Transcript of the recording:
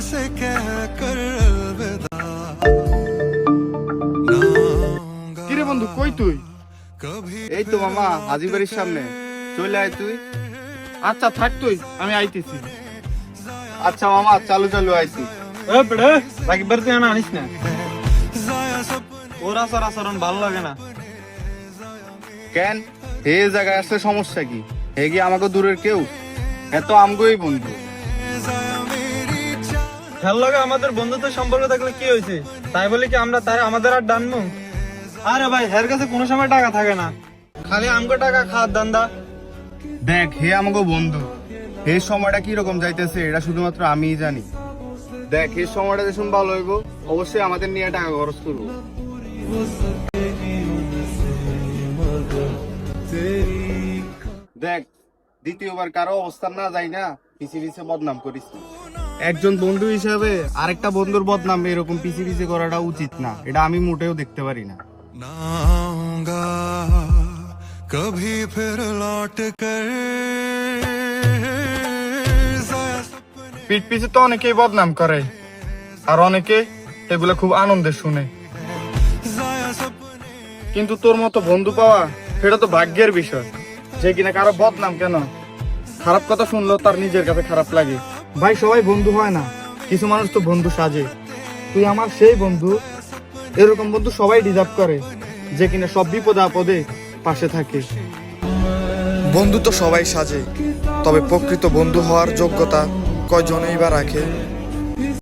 से कह कर अलविदा ना आऊंगा কিরে বন্ধু কই তুই? कभी এই তো মামা হাজি বাড়ির সামনে, চলে আয় তুই। আচ্ছা থাক তুই, আমি আইতেছি। আচ্ছা মামা, চালু চালু আইছি। এ বেড়ে রাকিবের তুই না আনিস না, जाया सपने ওর আচরণ ভালো লাগে না। কেন এই জায়গায় আসলে সমস্যা কি? হে কি আমাকে দূরের কেউ? এত আমগোই বন্ধু। जाया मेरी चाह খেয়াল লাগে আমাদের বন্ধুত্ব সম্পর্ক থাকলে কি হয়েছে, তাই বলে কি আমরা তার আমাদের আর ডানবো? আরে ভাই, হের কাছে কোনো সময় টাকা থাকে না, খালি আমগো টাকা খাওয়ার দান্দা। দেখ, হে আমাকে বন্ধু, হে সময়টা কি রকম যাইতেছে এটা শুধুমাত্র আমিই জানি। দেখ, এই সময়টা যখন ভালো হইব অবশ্যই আমাদের নিয়ে টাকা খরচ করবো। দেখ, দ্বিতীয়বার কারো অবস্থান না যাই না, পিছে পিছে বদনাম করিস না। একজন বন্ধু হিসাবে আরেকটা বন্ধুর বদনাম এরকম পিছে পিছে করাটা উচিত না, এটা আমি মোটেও দেখতে পারি না। ना आऊंगा कभी फिर लौट कर जाया सपने পিঠ পিছে তো অনেকেই বদনাম করে, আর অনেকে এগুলো খুব আনন্দে শুনে, जाया सपने কিন্তু তোর মতো বন্ধু পাওয়া সেটা তো ভাগ্যের বিষয়, যে কিনা কারো বদনাম কেন, খারাপ কথা শুনলেও তার নিজের কাছে খারাপ লাগে। ভাই, সবাই বন্ধু হয় না, কিছু মানুষ তো বন্ধু সাজে। তুই আমার সেই বন্ধু। এরকম বন্ধু সবাই ডিজার্ভ করে, যে কিনা সব বিপদে আপদে পাশে থাকে। বন্ধু তো সবাই সাজে, তবে প্রকৃত বন্ধু হওয়ার যোগ্যতা কয়জনই বা রাখে?